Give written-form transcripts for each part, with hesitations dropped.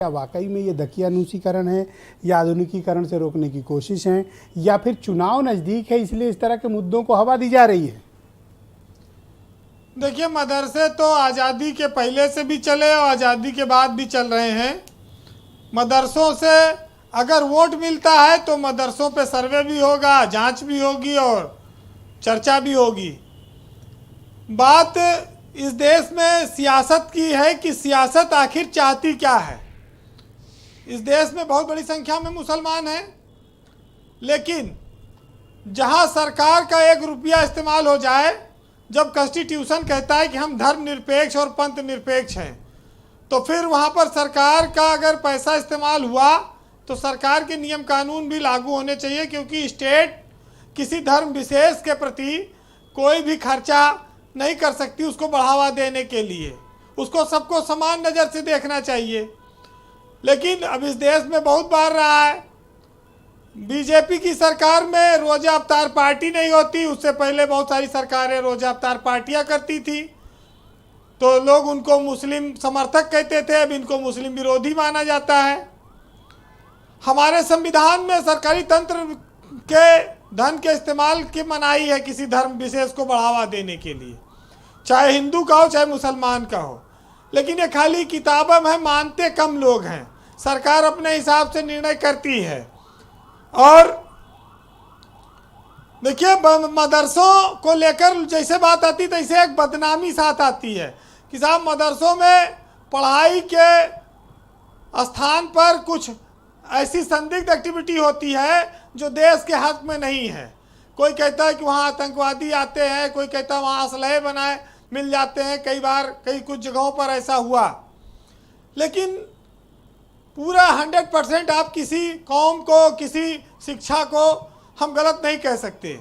क्या वाकई में ये दकियानूसीकरण है या आधुनिकीकरण से रोकने की कोशिश है या फिर चुनाव नज़दीक है इसलिए इस तरह के मुद्दों को हवा दी जा रही है? देखिए, मदरसे तो आज़ादी के पहले से भी चले और आज़ादी के बाद भी चल रहे हैं। मदरसों से अगर वोट मिलता है तो मदरसों पे सर्वे भी होगा, जांच भी होगी और चर्चा भी होगी। बात इस देश में सियासत की है कि सियासत आखिर चाहती क्या है। इस देश में बहुत बड़ी संख्या में मुसलमान हैं, लेकिन जहां सरकार का 1 रुपया इस्तेमाल हो जाए, जब कॉन्स्टिट्यूशन कहता है कि हम धर्म निरपेक्ष और पंथ निरपेक्ष हैं, तो फिर वहां पर सरकार का अगर पैसा इस्तेमाल हुआ तो सरकार के नियम कानून भी लागू होने चाहिए, क्योंकि स्टेट किसी धर्म विशेष के प्रति कोई भी खर्चा नहीं कर सकती उसको बढ़ावा देने के लिए। उसको सबको समान नज़र से देखना चाहिए। लेकिन अब इस देश में बहुत बार रहा है, बीजेपी की सरकार में रोज़ा अफ्तार पार्टी नहीं होती, उससे पहले बहुत सारी सरकारें रोज़ा अफ्तार पार्टियां करती थी, तो लोग उनको मुस्लिम समर्थक कहते थे, अब इनको मुस्लिम विरोधी माना जाता है। हमारे संविधान में सरकारी तंत्र के धन के इस्तेमाल की मनाही है किसी धर्म विशेष को बढ़ावा देने के लिए, चाहे हिंदू का हो चाहे मुसलमान का हो। लेकिन ये खाली किताबों में मानते कम लोग हैं। सरकार अपने हिसाब से निर्णय करती है। और देखिए, मदरसों को लेकर जैसे बात आती तैसे एक बदनामी साथ आती है कि साहब मदरसों में पढ़ाई के स्थान पर कुछ ऐसी संदिग्ध एक्टिविटी होती है जो देश के हक में नहीं है। कोई कहता है कि वहाँ आतंकवादी आते हैं, कोई कहता है वहाँ असलहे बनाए मिल जाते हैं। कई बार कुछ जगहों पर ऐसा हुआ। लेकिन पूरा 100% आप किसी कौम को, किसी शिक्षा को हम गलत नहीं कह सकते।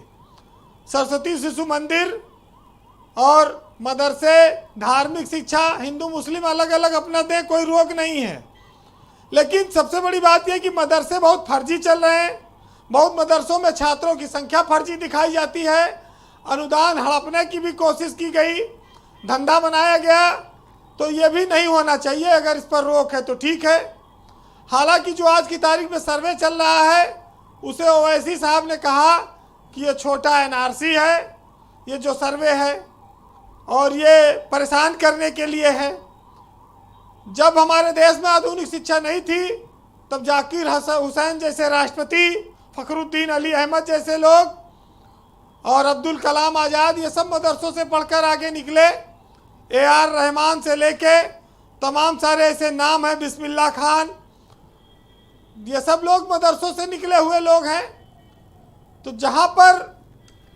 सरस्वती शिशु मंदिर और मदरसे, धार्मिक शिक्षा हिंदू मुस्लिम अलग अलग अपना दें, कोई रोक नहीं है। लेकिन सबसे बड़ी बात यह कि मदरसे बहुत फर्जी चल रहे हैं। बहुत मदरसों में छात्रों की संख्या फर्जी दिखाई जाती है। अनुदान हड़पने की भी कोशिश की गई, धंधा बनाया गया। तो ये भी नहीं होना चाहिए। अगर इस पर रोक है तो ठीक है। हालांकि जो आज की तारीख में सर्वे चल रहा है, उसे ओवैसी साहब ने कहा कि ये छोटा एनआरसी है, ये जो सर्वे है, और ये परेशान करने के लिए है। जब हमारे देश में आधुनिक शिक्षा नहीं थी, तब जाकिर हुसैन जैसे राष्ट्रपति, फखरुद्दीन अली अहमद जैसे लोग और अब्दुल कलाम आज़ाद, ये सब मदरसों से पढ़कर आगे निकले। AR रहमान से लेके तमाम सारे ऐसे नाम हैं, बिस्मिल्लाह खान, ये सब लोग मदरसों से निकले हुए लोग हैं। तो जहाँ पर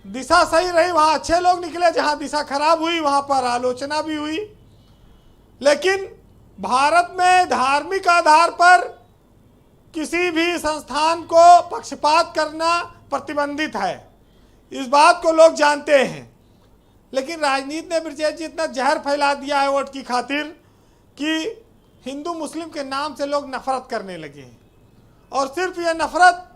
दिशा सही रही वहाँ अच्छे लोग निकले, जहाँ दिशा खराब हुई वहाँ पर आलोचना भी हुई। लेकिन भारत में धार्मिक आधार पर किसी भी संस्थान को पक्षपात करना प्रतिबंधित है। इस बात को लोग जानते हैं। लेकिन राजनीति ने ब्रजेश जी इतना जहर फैला दिया है वोट की खातिर कि हिंदू मुस्लिम के नाम से लोग नफरत करने लगे हैं। और सिर्फ ये नफरत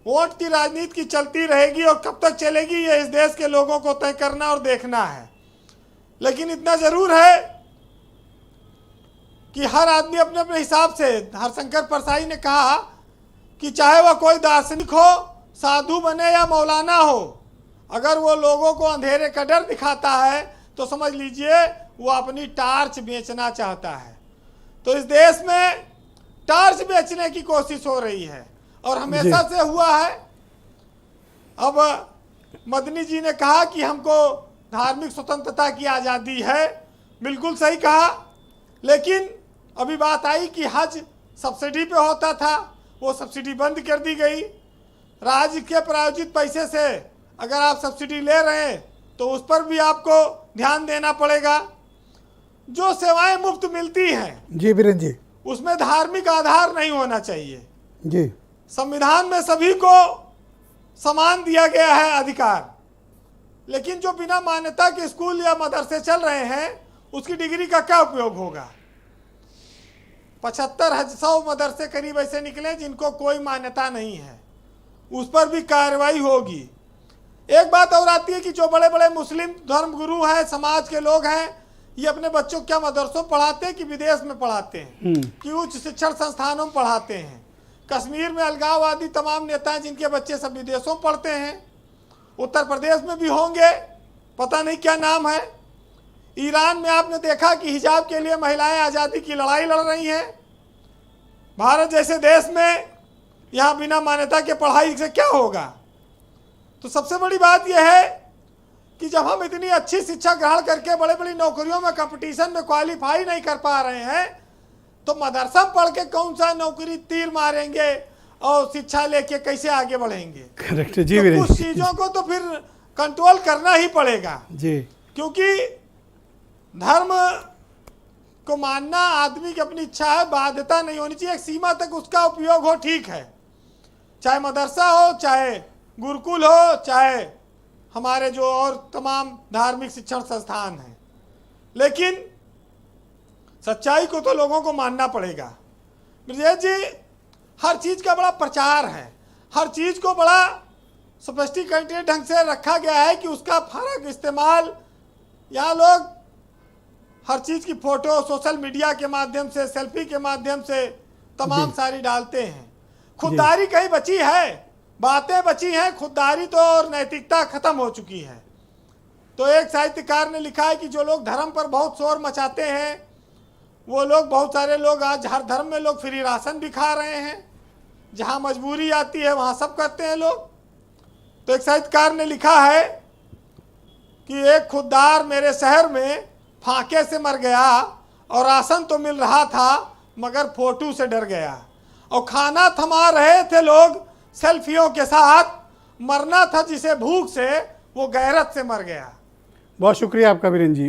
वोट की राजनीति की चलती रहेगी, और कब तक चलेगी ये इस देश के लोगों को तय करना और देखना है। लेकिन इतना ज़रूर है कि हर आदमी अपने अपने हिसाब से, हरशंकर परसाई ने कहा कि चाहे वह कोई दार्शनिक हो, साधु बने या मौलाना हो, अगर वो लोगों को अंधेरे का डर दिखाता है तो समझ लीजिए वो अपनी टार्च बेचना चाहता है। तो इस देश में टार्च बेचने की कोशिश हो रही है और हमेशा से हुआ है। अब मदनी जी ने कहा कि हमको धार्मिक स्वतंत्रता की आज़ादी है, बिल्कुल सही कहा। लेकिन अभी बात आई कि हज सब्सिडी पे होता था, वो सब्सिडी बंद कर दी गई। राज्य के प्रायोजित पैसे से अगर आप सब्सिडी ले रहे हैं तो उस पर भी आपको ध्यान देना पड़ेगा। जो सेवाएं मुफ्त मिलती हैं जी वीरेंद्र जी, उसमें धार्मिक आधार नहीं होना चाहिए जी। संविधान में सभी को समान दिया गया है अधिकार। लेकिन जो बिना मान्यता के स्कूल या मदरसे चल रहे हैं, उसकी डिग्री का क्या उपयोग होगा। 7500 मदरसे करीब ऐसे निकले जिनको कोई मान्यता नहीं है, उस पर भी कार्रवाई होगी। एक बात और आती है कि जो बड़े बड़े मुस्लिम धर्मगुरु हैं, समाज के लोग हैं, ये अपने बच्चों को क्या मदरसों में पढ़ाते हैं कि विदेश में पढ़ाते हैं, कि उच्च शिक्षण संस्थानों में पढ़ाते हैं। कश्मीर में अलगाववादी तमाम नेता हैं जिनके बच्चे सब विदेशों में पढ़ते हैं। उत्तर प्रदेश में भी होंगे, पता नहीं क्या नाम है। ईरान में आपने देखा कि हिजाब के लिए महिलाएं आज़ादी की लड़ाई लड़ रही हैं। भारत जैसे देश में यहाँ बिना मान्यता के पढ़ाई से क्या होगा। तो सबसे बड़ी बात यह है कि जब हम इतनी अच्छी शिक्षा ग्रहण करके बड़े बड़ी नौकरियों में कंपटीशन में क्वालिफाई नहीं कर पा रहे हैं, तो मदरसा पढ़ के कौन सा नौकरी तीर मारेंगे और शिक्षा लेके कैसे आगे बढ़ेंगे। करेक्ट जी। तो कुछ चीज़ों को तो फिर कंट्रोल करना ही पड़ेगा जी, क्योंकि धर्म को मानना आदमी की अपनी इच्छा है, बाध्यता नहीं होनी चाहिए। एक सीमा तक उसका उपयोग हो, ठीक है, चाहे मदरसा हो, चाहे गुरुकुल हो, चाहे हमारे जो और तमाम धार्मिक शिक्षण संस्थान हैं, लेकिन सच्चाई को तो लोगों को मानना पड़ेगा। ब्रजेश जी, हर चीज़ का बड़ा प्रचार है, हर चीज़ को बड़ा सोफिस्टिकेटेड ढंग से रखा गया है कि उसका फर्क इस्तेमाल यहाँ लोग हर चीज़ की फ़ोटो सोशल मीडिया के माध्यम से, सेल्फी के माध्यम से तमाम सारी डालते हैं। खुददारी कहीं बची है, बातें बची हैं, खुददारी तो और नैतिकता खत्म हो चुकी है। तो एक साहित्यकार ने लिखा है कि जो लोग धर्म पर बहुत शोर मचाते हैं वो लोग, बहुत सारे लोग आज हर धर्म में लोग फ्री राशन भी खा रहे हैं, जहाँ मजबूरी आती है वहाँ सब करते हैं लोग। तो एक साहित्यकार ने लिखा है कि एक खुददार मेरे शहर में फाके से मर गया और राशन तो मिल रहा था मगर फोटो से डर गया, और खाना थमा रहे थे लोग सेल्फियों के साथ, मरना था जिसे भूख से वो गैरत से मर गया। बहुत शुक्रिया आपका वीरेंद्र जी।